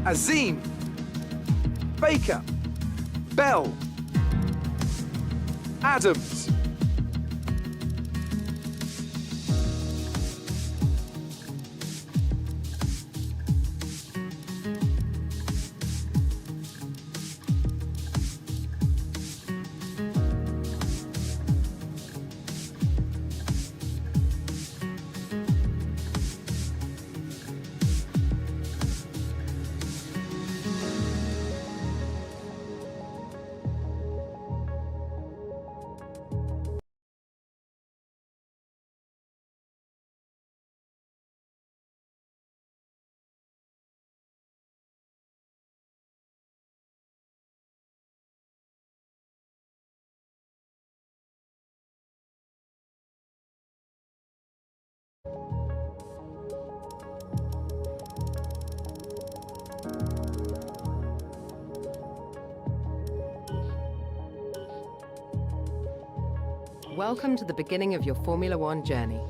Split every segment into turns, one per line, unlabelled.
Azim, Baker, Bell, Adams,
Welcome to the beginning of your Formula One journey.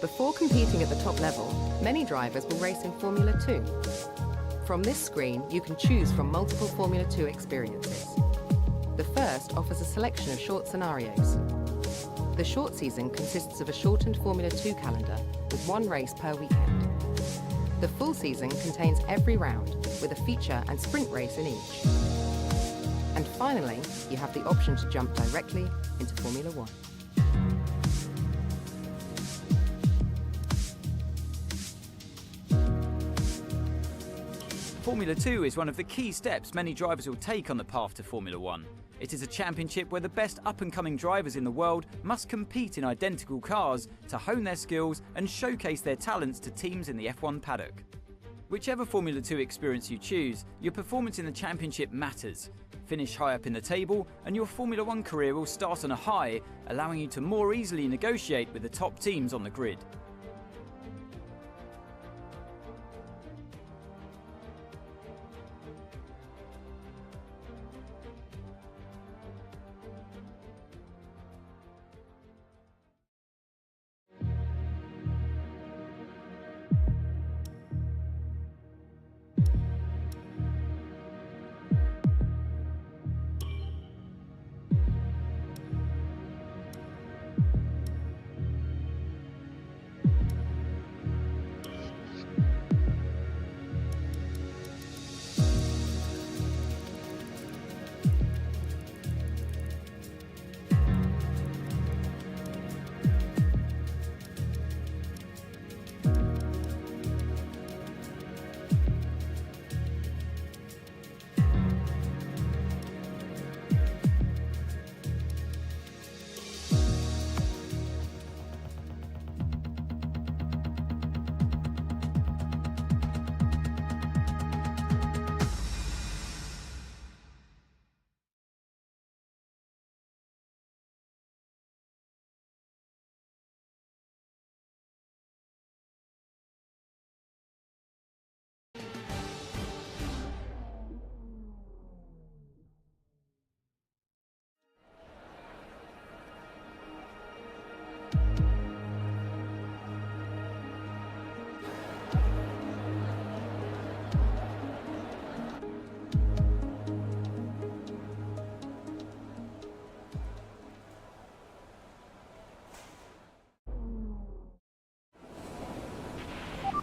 Before competing at the top level, many drivers will race in Formula 2. From this screen, you can choose from multiple Formula 2 experiences. The first offers a selection of short scenarios. The short season consists of a shortened Formula 2 calendar with one race per weekend. The full season contains every round, with a feature and sprint race in each. And finally, you have the option to jump directly into Formula One.
Formula 2 is one of the key steps many drivers will take on the path to Formula 1. It is a championship where the best up-and-coming drivers in the world must compete in identical cars to hone their skills and showcase their talents to teams in the F1 paddock. Whichever Formula 2 experience you choose, your performance in the championship matters. Finish high up in the table and your Formula 1 career will start on a high, allowing you to more easily negotiate with the top teams on the grid.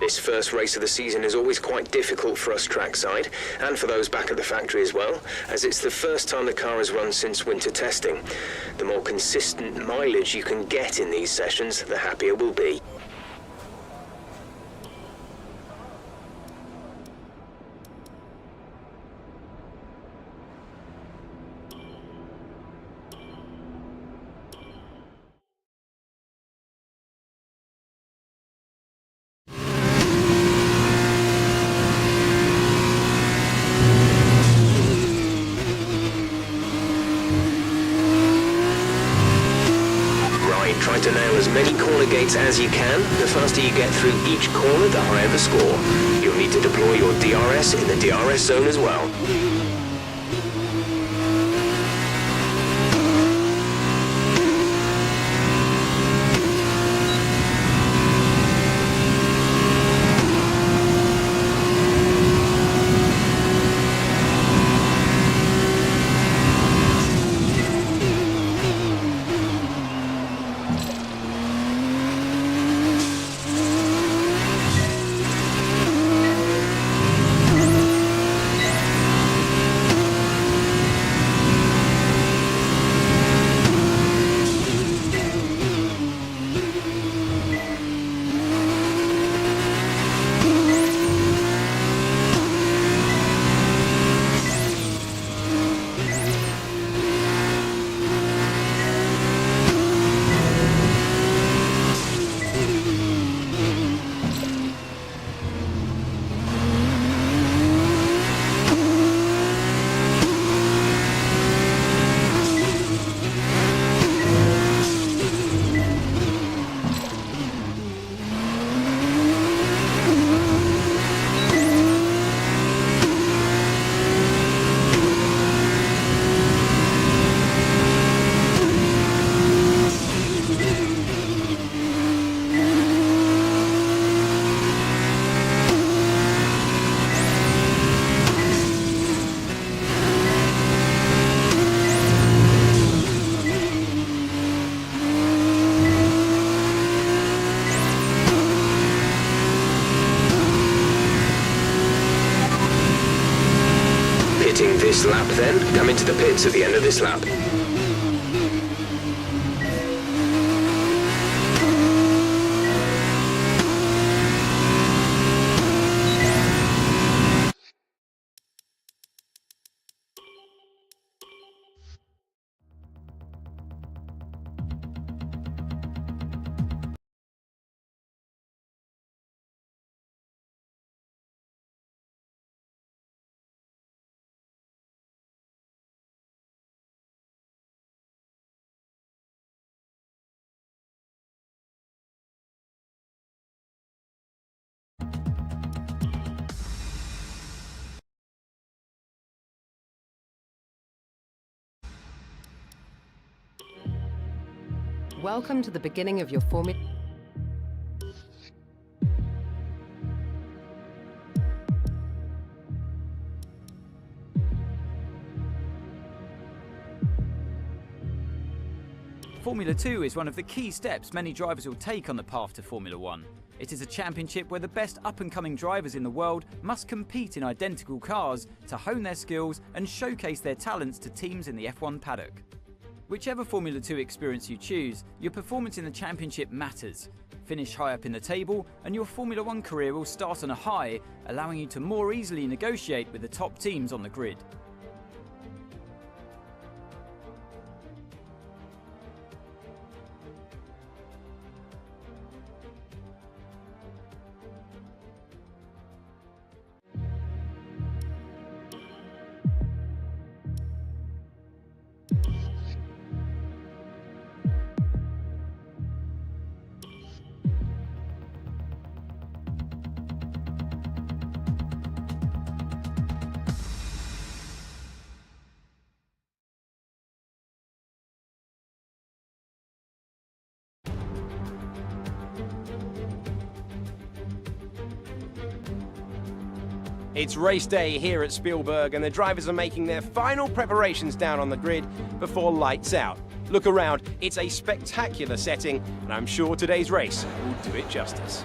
This first race of the season is always quite difficult for us trackside, and for those back at the factory as well, as it's the first time the car has run since winter testing. The more consistent mileage you can get in these sessions, the happier we'll be. Try to nail as many corner gates as you can. The faster you get through each corner, the higher the score. You'll need to deploy your DRS in the DRS zone as well. this lap then. Come into the pits at the end of this lap.
Welcome to the beginning of your Formula...
Formula 2 is one of the key steps many drivers will take on the path to Formula 1. It is a championship where the best up-and-coming drivers in the world must compete in identical cars to hone their skills and showcase their talents to teams in the F1 paddock. Whichever Formula 2 experience you choose, your performance in the championship matters. Finish high up in the table and your Formula 1 career will start on a high, allowing you to more easily negotiate with the top teams on the grid.
It's race day here at Spielberg and the drivers are making their final preparations down on the grid before lights out. Look around, it's a spectacular setting and I'm sure today's race will do it justice.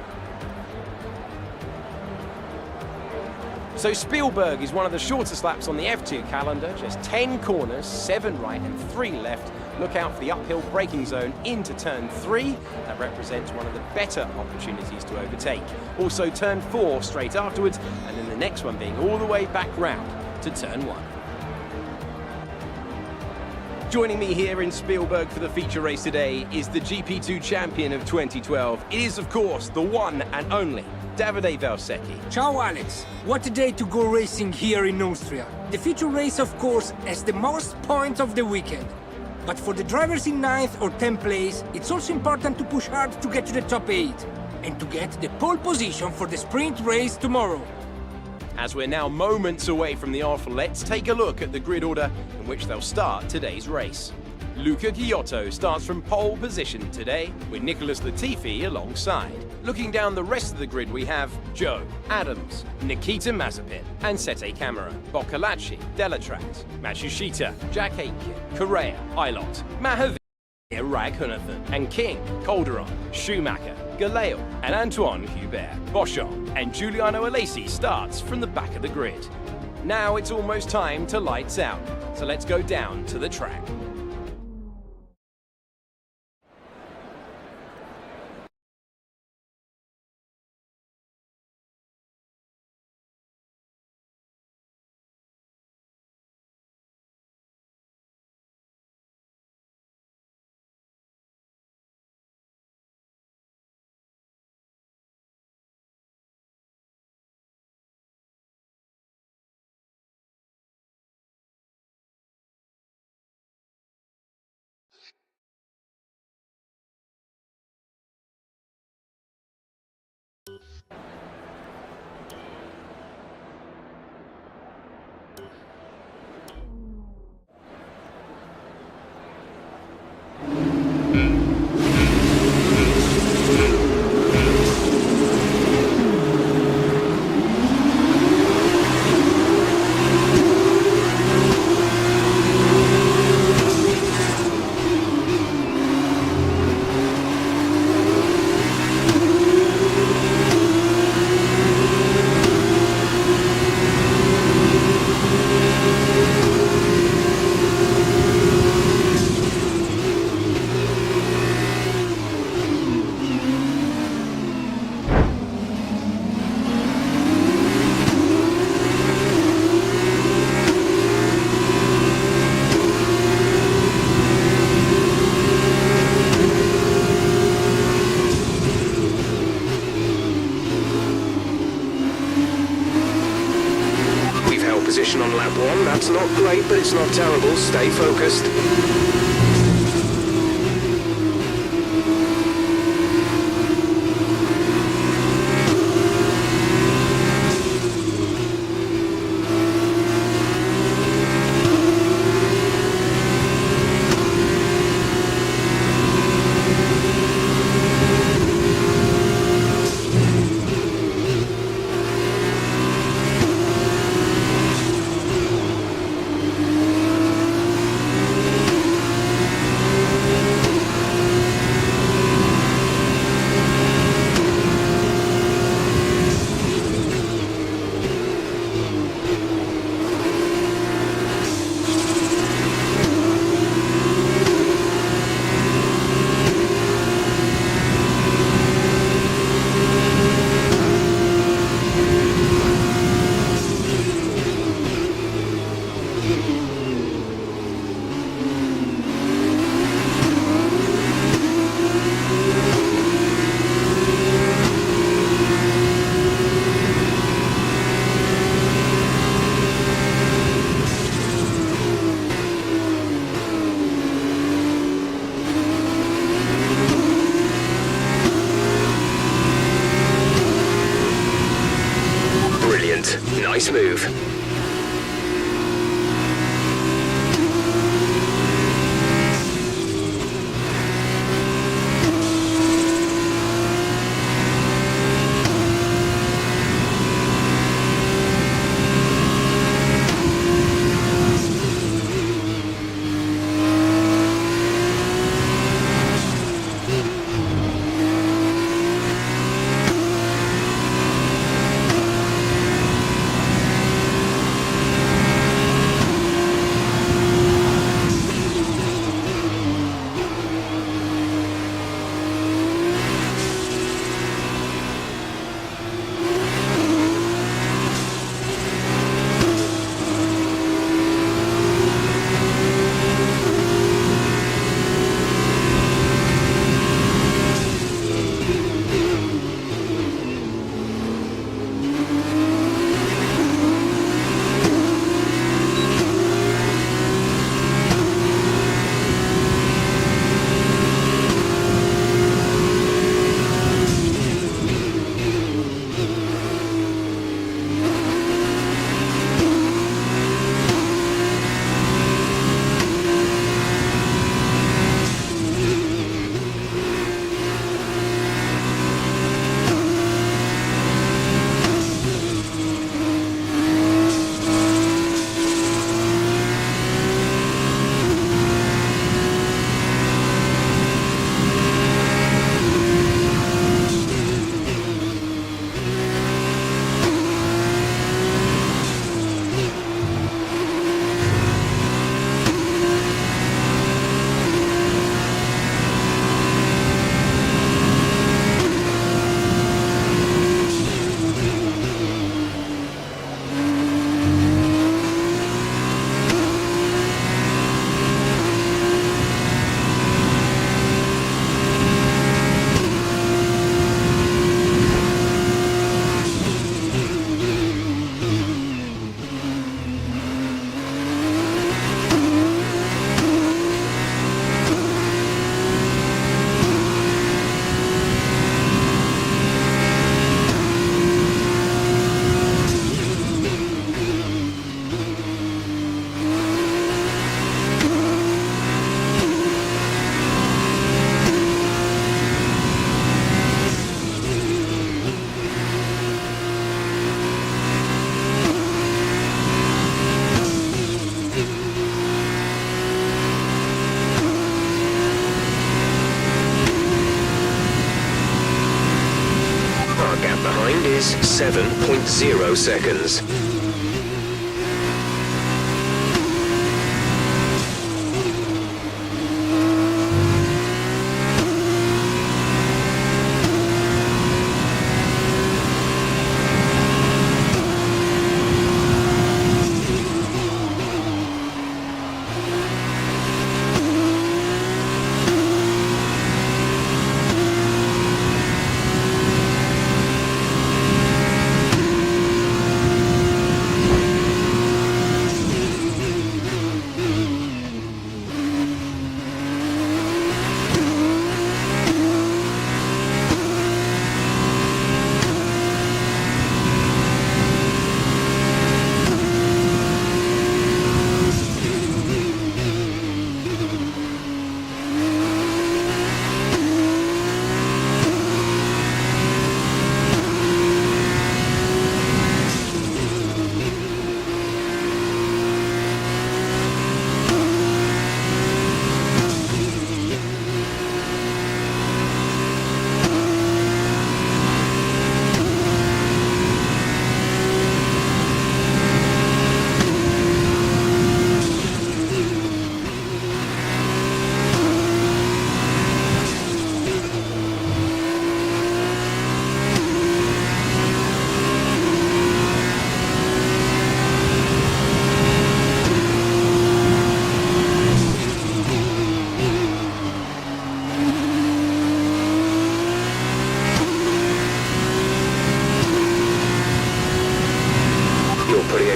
So Spielberg is one of the shortest laps on the F2 calendar, just 10 corners, 7 right and 3 left. Look out for the uphill braking zone into turn 3. That represents one of the better opportunities to overtake. Also turn 4 straight afterwards, and then the next one being all the way back round to turn 1. Joining me here in Spielberg for the feature race today is the GP2 champion of 2012. It is, of course, the one and only Davide Valsecchi.
Ciao Alex, what a day to go racing here in Austria. The feature race, of course, has the most points of the weekend. But for the drivers in 9th or 10th place, it's also important to push hard to get to the top 8 and to get the pole position for the sprint race tomorrow.
As we're now moments away from the off, let's take a look at the grid order in which they'll start today's race. Luca Ghiotto starts from pole position today, with Nicholas Latifi alongside. Looking down the rest of the grid, we have Joe, Adams, Nikita Mazepin, and Sete Camara, Boccalacci, Delatrat, Matsushita, Jack Aitken, Correa, Ilott, Mahavir, Raghunathan, and King, Calderon, Schumacher, Galeo, and Antoine Hubert. Boschon and Giuliano Alesi starts from the back of the grid. Now it's almost time to lights out, so let's go down to the track.
position on lap 1. That's not great, but it's not terrible. Stay focused. Nice move. Is 7.0 seconds.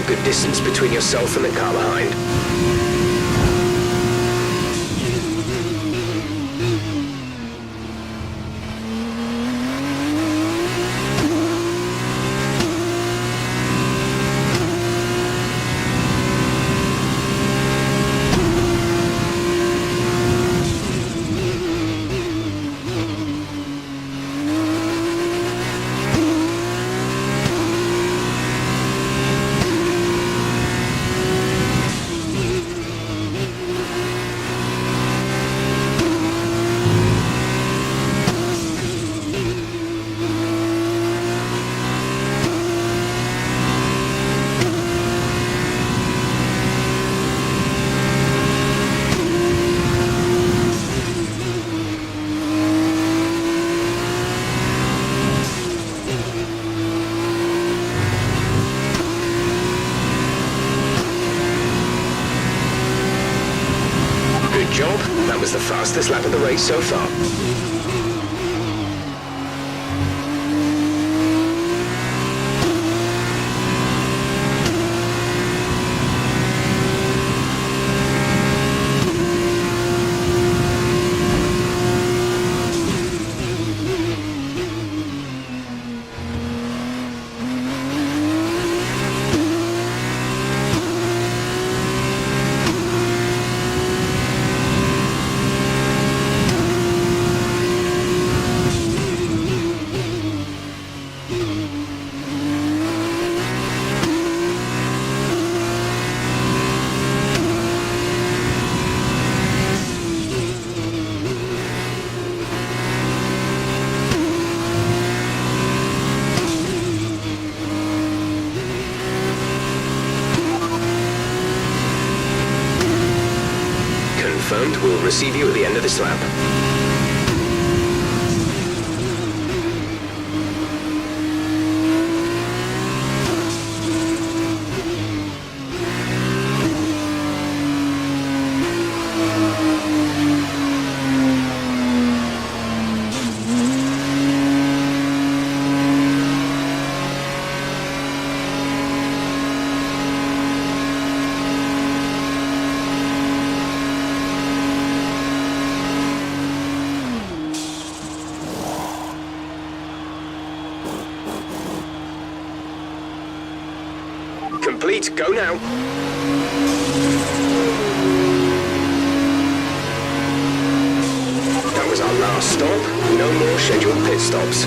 good distance between yourself and the car behind. Good job. That was the fastest lap of the race so far. Confirmed, we'll receive you at the end of this lap. Complete, go now. That was our last stop. No more scheduled pit stops.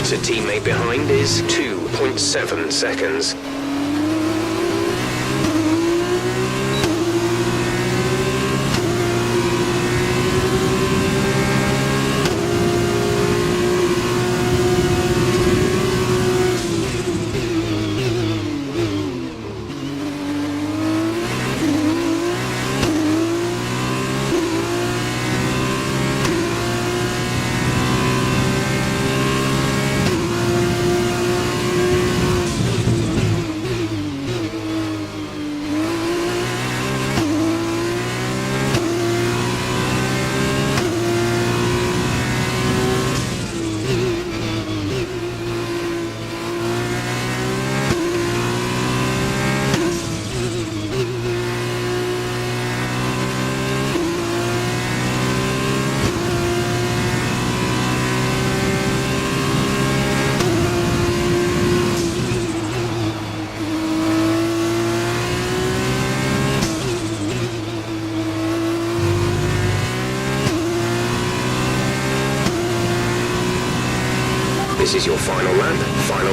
To teammate behind is 2.7 seconds. This is your final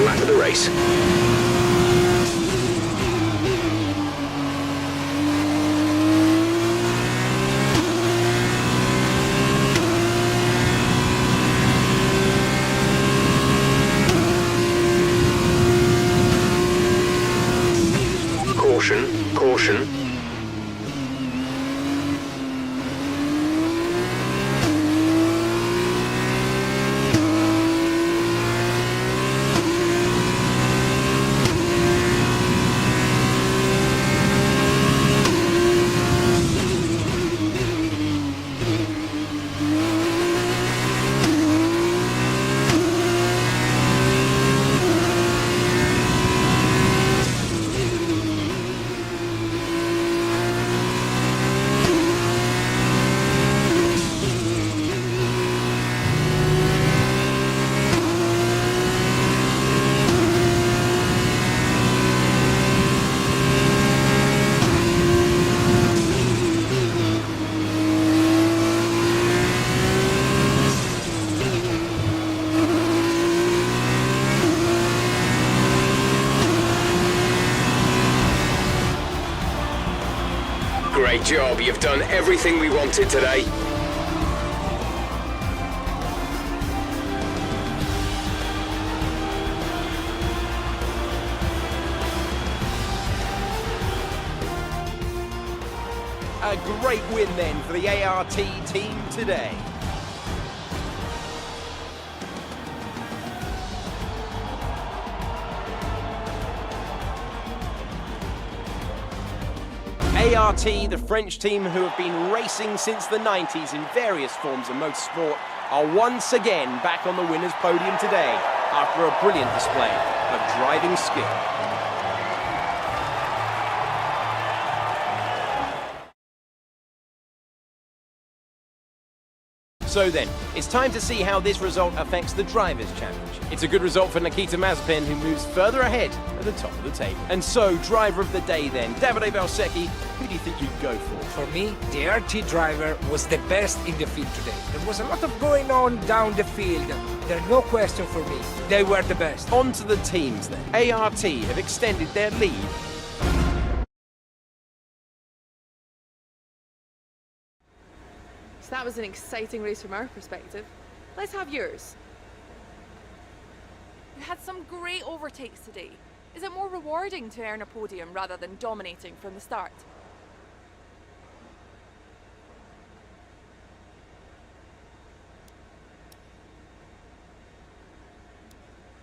lap of the race. Caution, caution. Great job, you've done everything we wanted today.
A great win then for the ART team today. ART, the French team who have been racing since the 90s in various forms of motorsport, are once again back on the winner's podium today after a brilliant display of driving skill. So then, it's time to see how this result affects the Drivers' Championship. It's a good result for Nikita Mazepin, who moves further ahead at the top of the table. And so, driver of the day then, Davide Valsecchi, who do you think you'd go for?
For me, the RT driver was the best in the field today. There was a lot of going on down the field. There's no question for me. They were the best.
On to the teams then. ART have extended their lead.
So that was an exciting race from our perspective. Let's have yours.
You had some great overtakes today. Is it more rewarding to earn a podium rather than dominating from the start?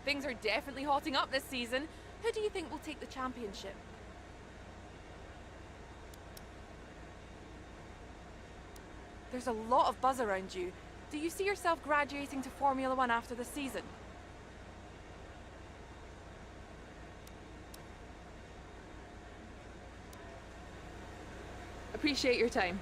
Things are definitely hotting up this season. Who do you think will take the championship? There's a lot of buzz around you. Do you see yourself graduating to Formula One after the season?
Appreciate your time.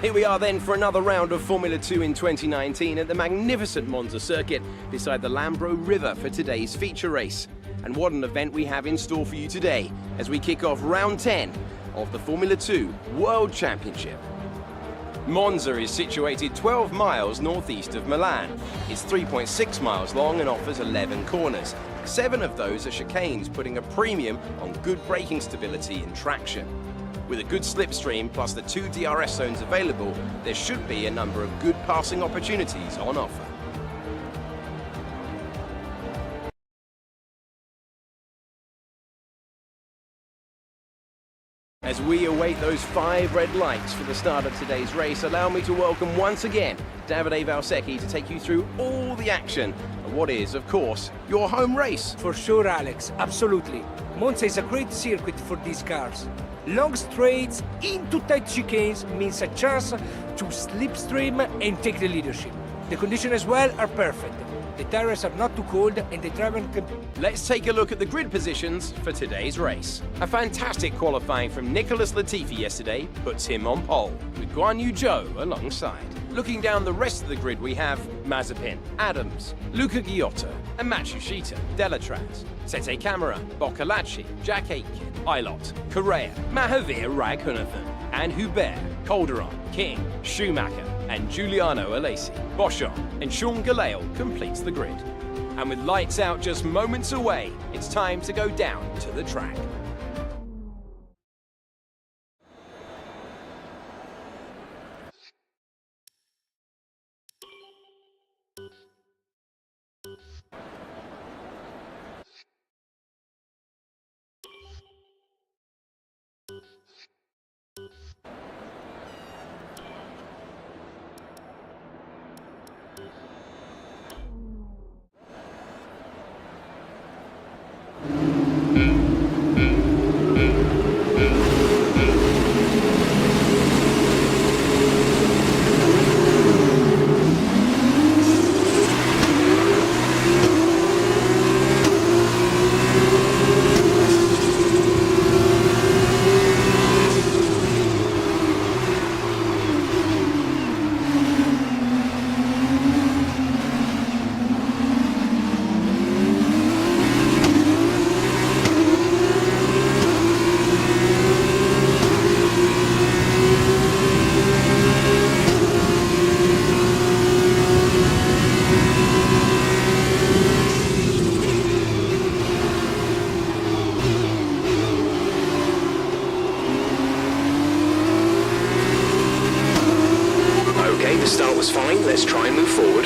Here we are then for another round of Formula 2 in 2019 at the magnificent Monza circuit beside the Lambro River for today's feature race. And what an event we have in store for you today as we kick off round 10 of the Formula 2 World Championship. Monza is situated 12 miles northeast of Milan. It's 3.6 miles long and offers 11 corners. 7 of those are chicanes, putting a premium on good braking stability and traction. With a good slipstream plus the 2 DRS zones available, there should be a number of good passing opportunities on offer. As we await those 5 red lights for the start of today's race, allow me to welcome once again Davide Valsecchi to take you through all the action of what is, of course, your home race.
For sure, Alex, absolutely. Monza is a great circuit for these cars. Long straights into tight chicanes means a chance to slipstream and take the leadership. The conditions as well are perfect. The tires are not too cold and the driver can...
Let's take a look at the grid positions for today's race. A fantastic qualifying from Nicholas Latifi yesterday puts him on pole, with Guan Yu Zhou alongside. Looking down the rest of the grid, we have Mazepin, Adams, Luca Giotto, and Matsushita, Delatraz, Sete Camara, Boccolacci, Jack Aitken, Ilott, Correa, Mahavir Raghunathan, and Hubert, Calderon, King, Schumacher, and Giuliano Alesi. Boschon and Sean Galeal completes the grid. And with lights out just moments away, it's time to go down to the track.
The start was fine, let's try and move forward.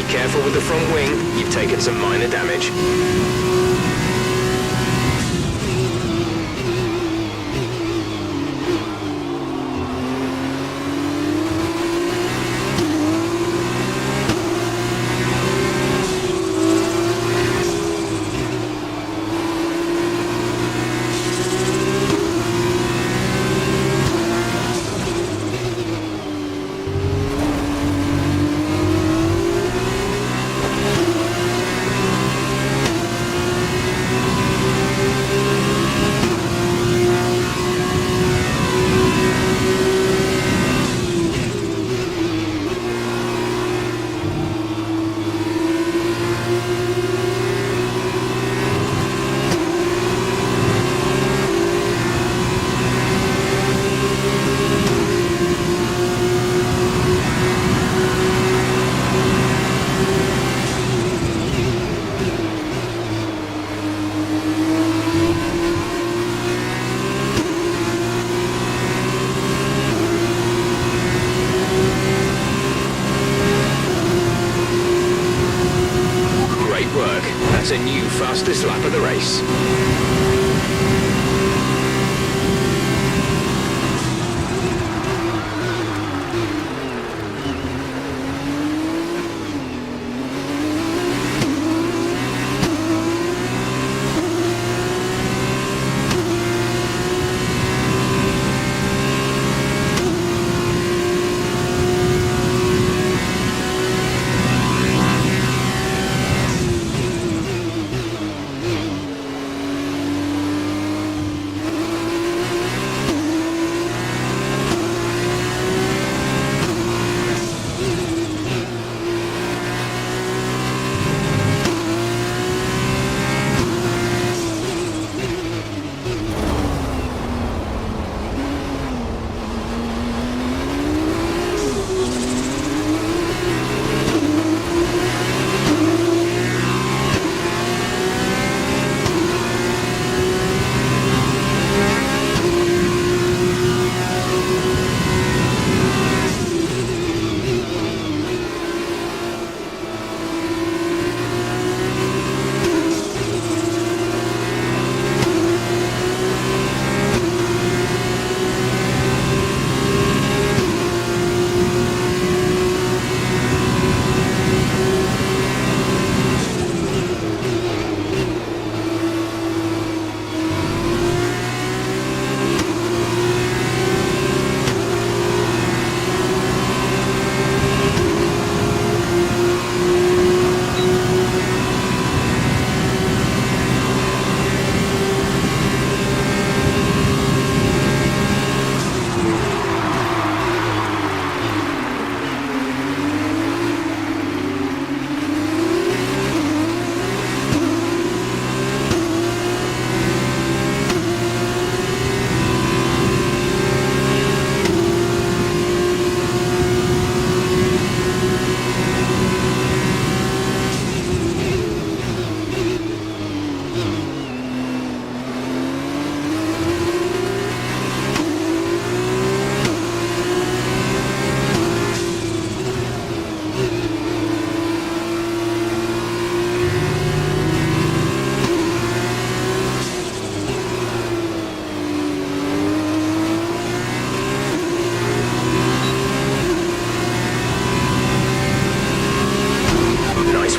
Careful with the front wing, you've taken some minor damage. That's a new fastest lap of the race.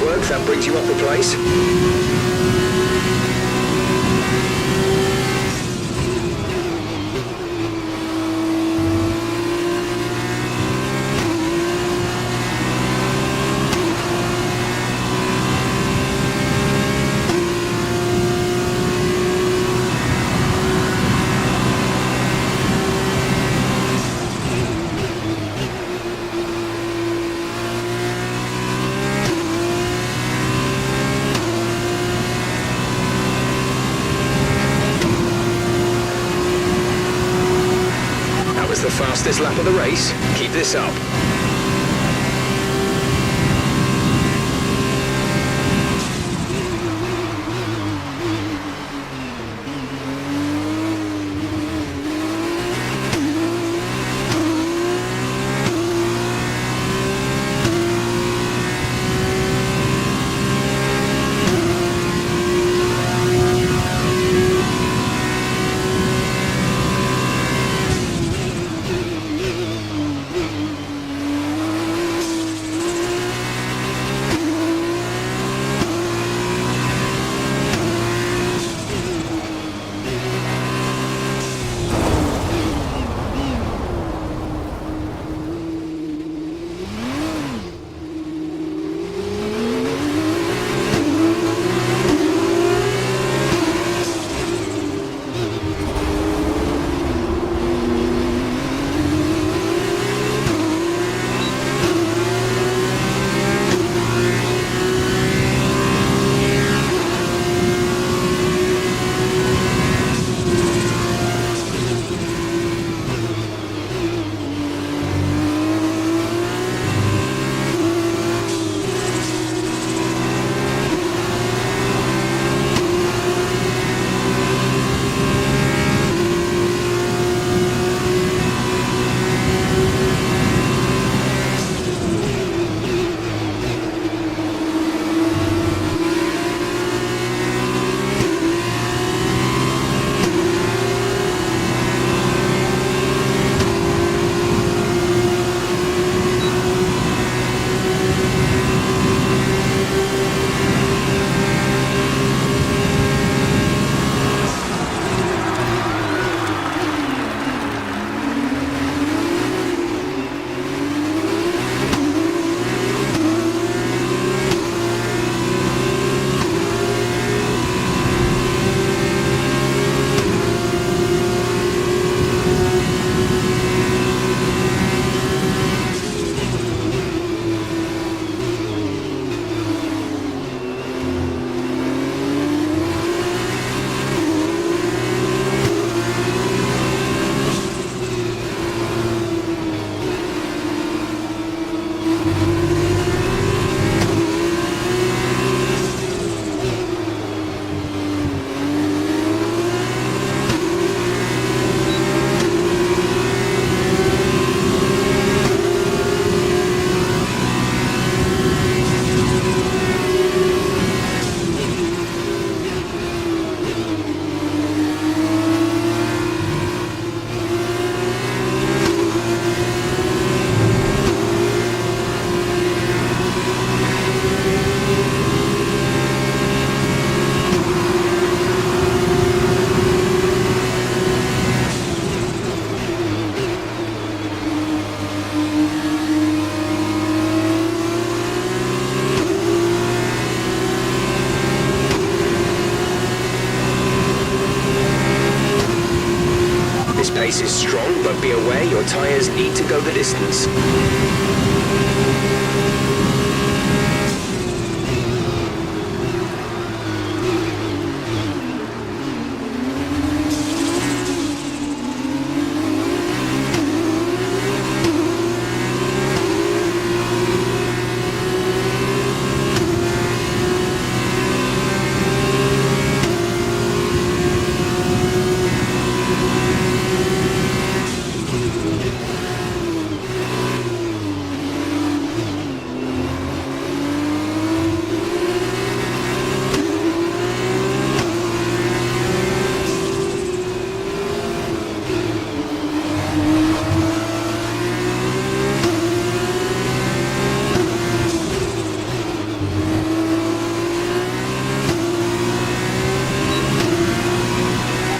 work, that brings you up a place. The fastest lap of the race. Keep this up. pace is strong, but be aware your tyres need to go the distance.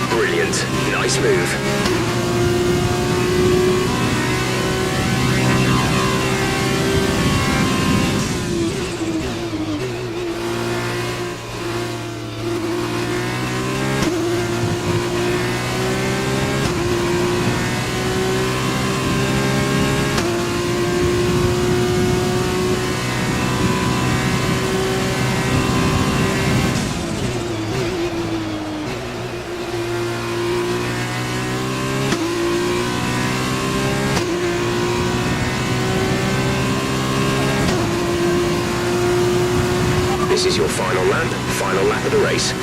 Brilliant. Nice move. This is your final lap of the race.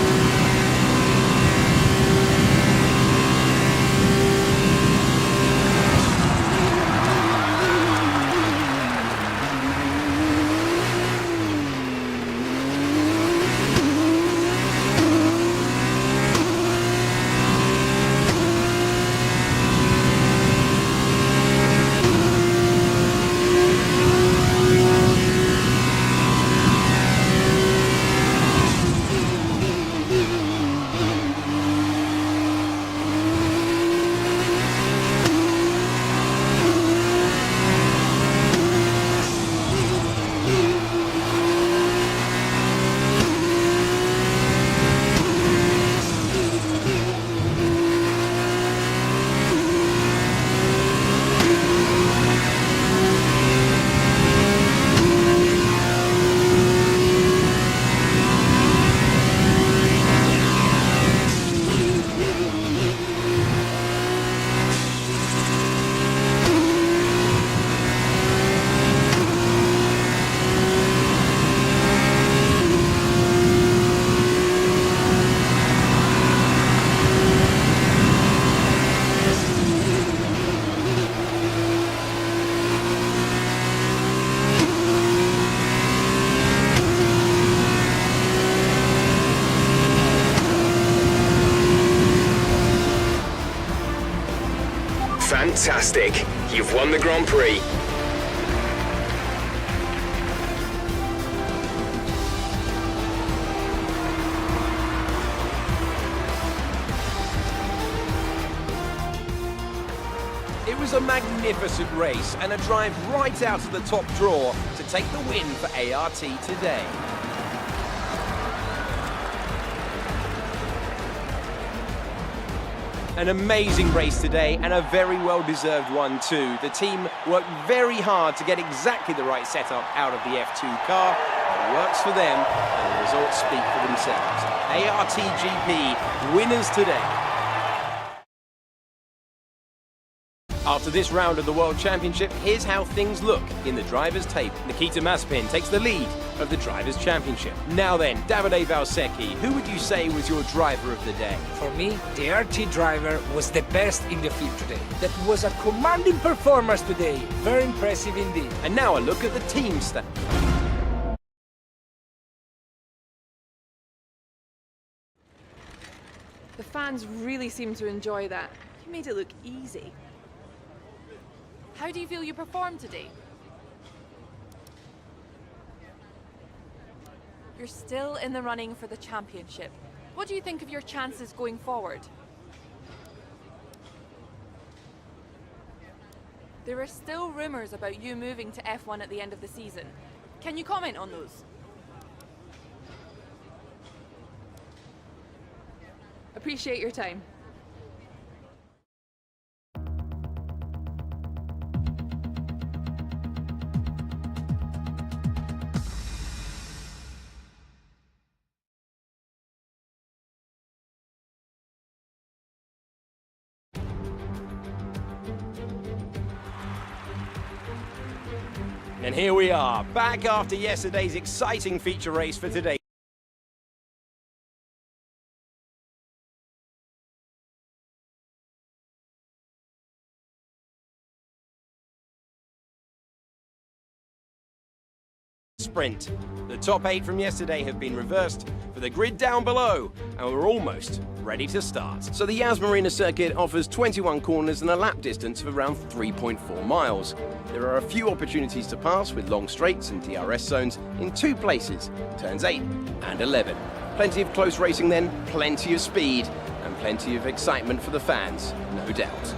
Fantastic. You've won the Grand Prix.
It was a magnificent race and a drive right out of the top draw to take the win for ART today. An amazing race today and a very well-deserved one too. The team worked very hard to get exactly the right setup out of the F2 car. It works for them and the results speak for themselves. ARTGP winners today. After this round of the World Championship, here's how things look in the Drivers' Table. Nikita Mazepin takes the lead of the Drivers' Championship. Now then, Davide Valsecchi, who would you say was your driver of the day?
For me, the RT driver was the best in the field today. That was a commanding performance today. Very impressive indeed.
And now a look at the team stats.
The fans really seem to enjoy that. You made it look easy.
How do you feel you performed today? You're still in the running for the championship. What do you think of your chances going forward? There are still rumours about you moving to F1 at the end of the season. Can you comment on those?
Appreciate your time.
And here we are, back after yesterday's exciting feature race for today. sprint. The top 8 from yesterday have been reversed for the grid down below, and we're almost ready to start. So the Yas Marina circuit offers 21 corners and a lap distance of around 3.4 miles. There are a few opportunities to pass with long straights and DRS zones in 2 places, turns 8 and 11. Plenty of close racing then, plenty of speed, and plenty of excitement for the fans, no doubt.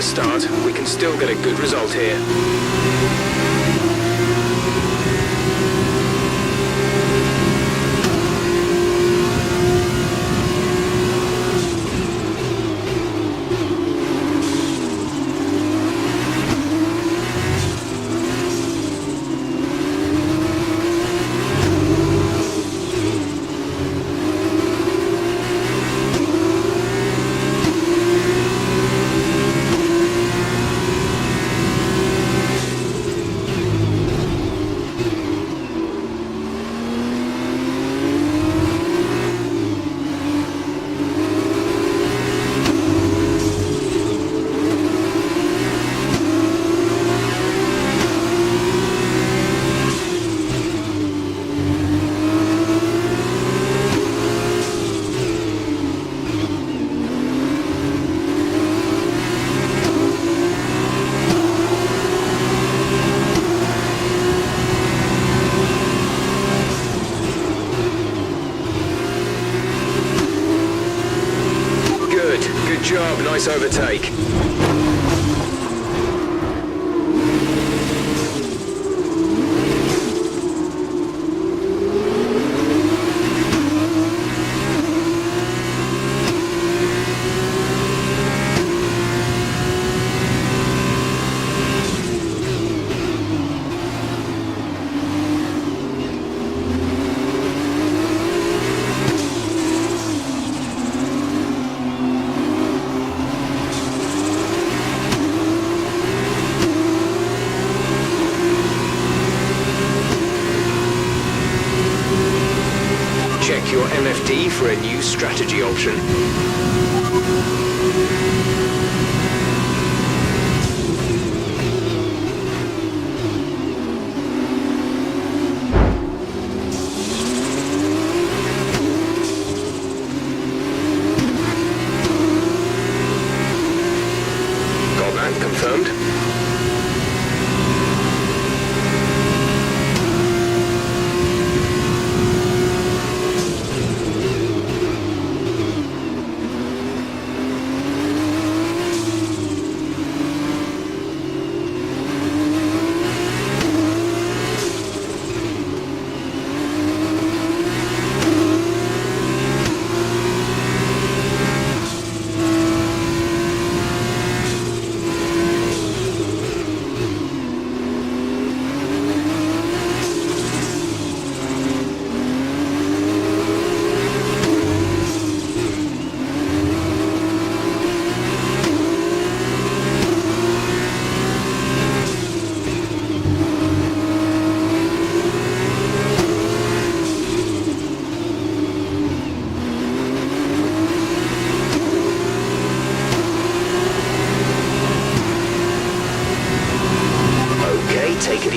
Start, we can still get a good result here. Good job, nice overtake. Check your MFD for a new strategy option. Got that confirmed?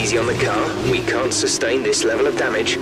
Easy on the car. We can't sustain this level of damage.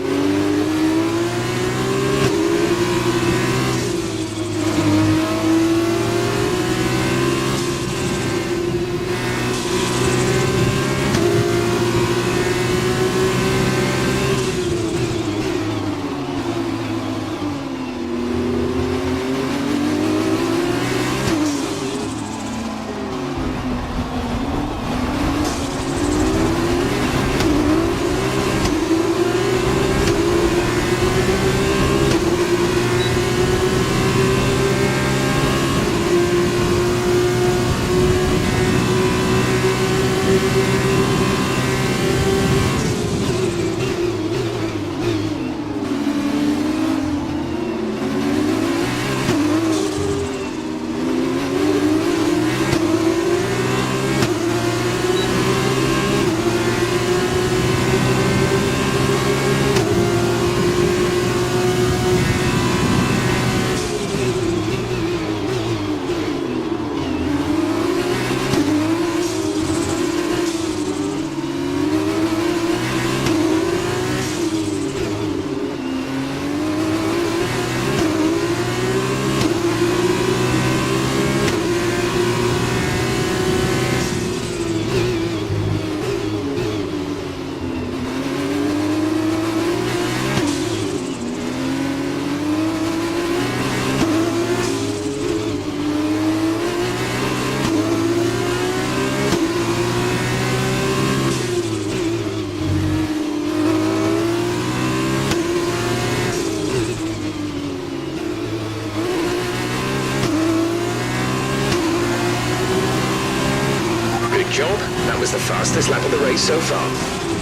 Job. That was the fastest lap of the race so far.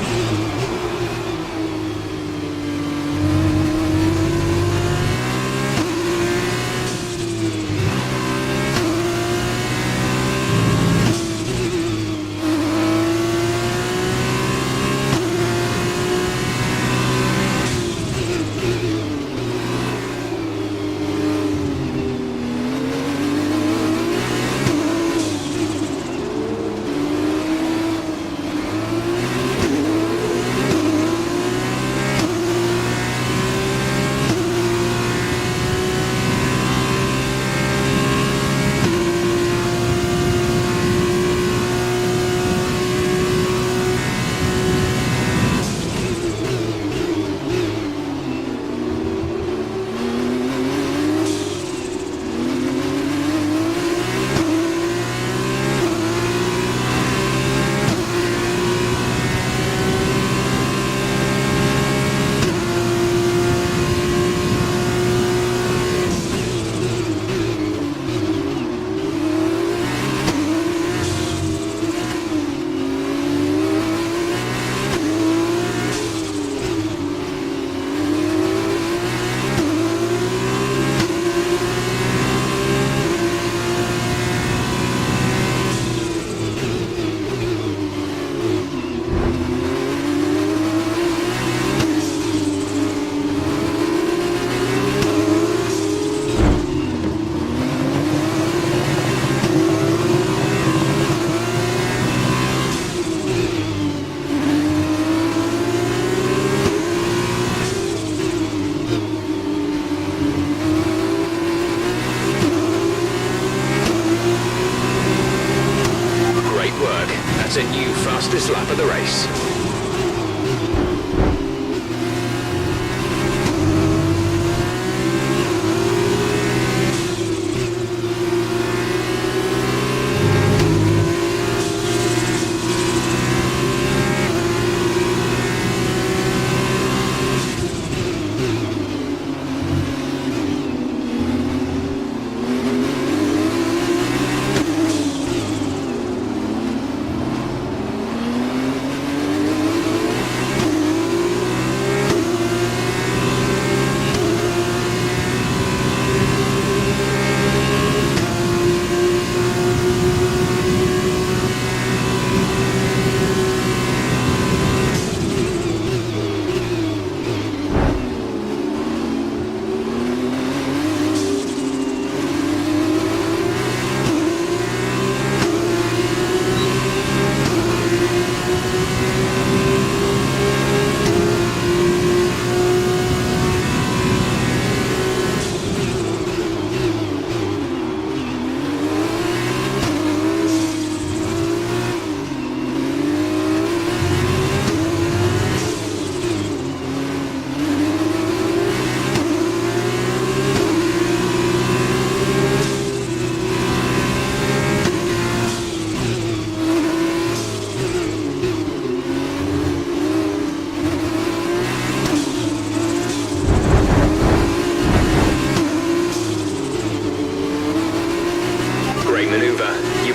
That's a new fastest lap of the race.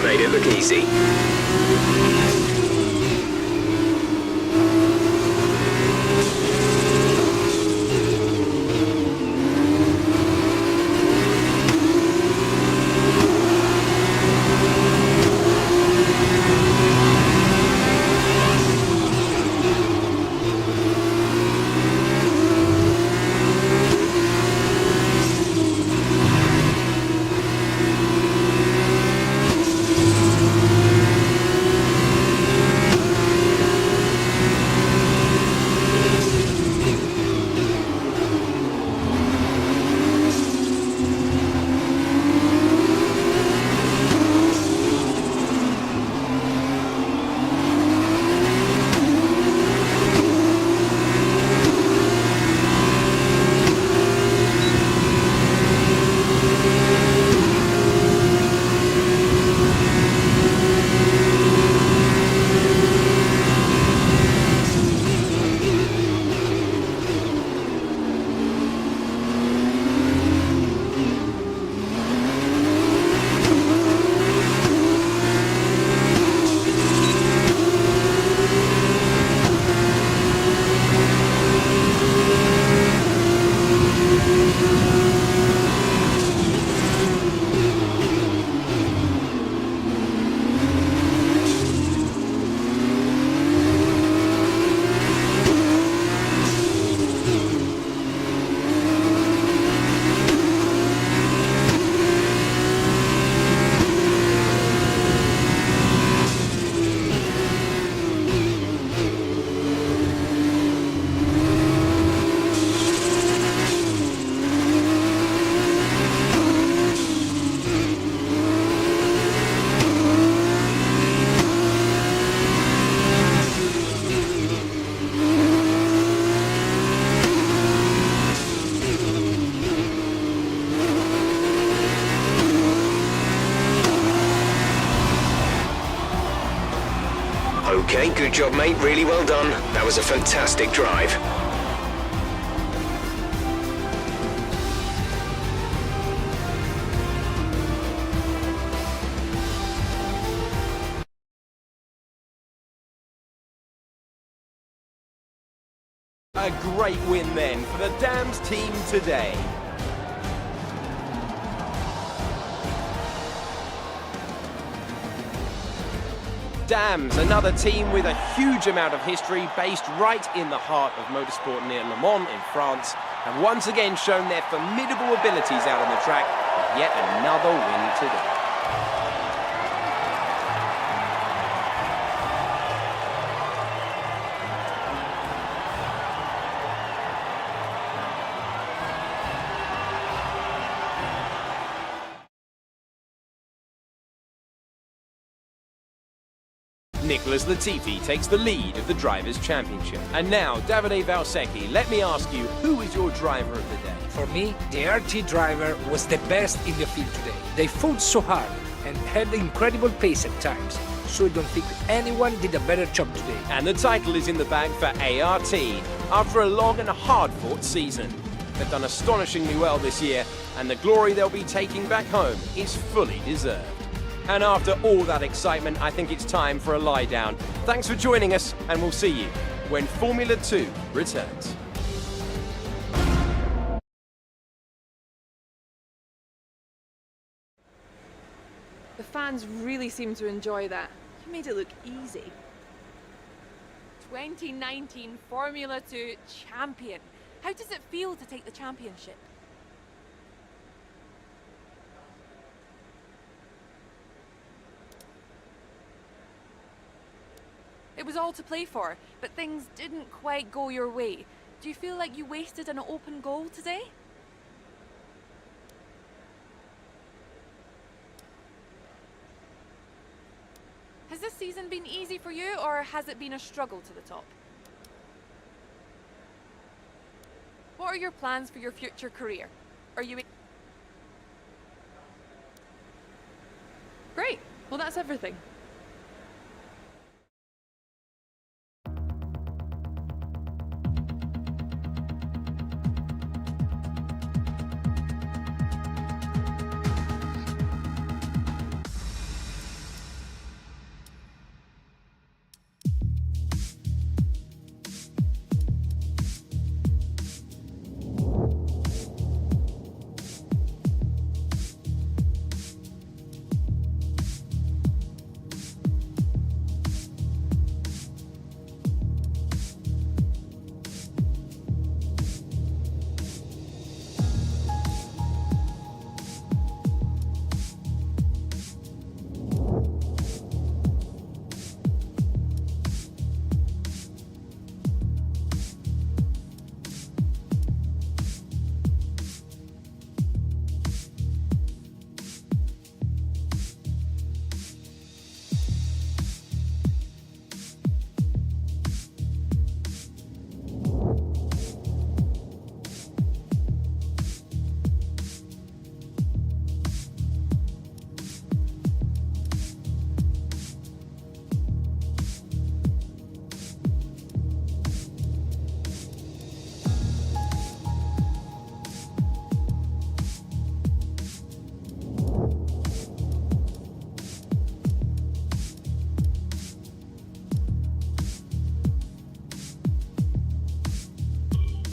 made it look easy. Okay, good job, mate. Really well done. That was a fantastic drive.
A great win then for the Dams team today. Dams, another team with a huge amount of history based right in the heart of motorsport near Le Mans in France, have once again shown their formidable abilities out on the track with yet another win today. Nicholas Latifi takes the lead of the Drivers' Championship. And now, Davide Valsecchi, let me ask you, who is your driver of the day?
For me, the RT driver was the best in the field today. They fought so hard and had incredible pace at times, so I don't think anyone did a better job today.
And the title is in the bag for ART after a long and hard-fought season. They've done astonishingly well this year, and the glory they'll be taking back home is fully deserved. And after all that excitement, I think it's time for a lie down. Thanks for joining us, and we'll see you when Formula 2 returns.
The fans really seem to enjoy that. You made it look easy.
2019 Formula 2 champion. How does it feel to take the championship? It was all to play for, but things didn't quite go your way. Do you feel like you wasted an open goal today? Has this season been easy for you, or has it been a struggle to the top? What are your plans for your future career? Are you...
Great. Well, that's everything.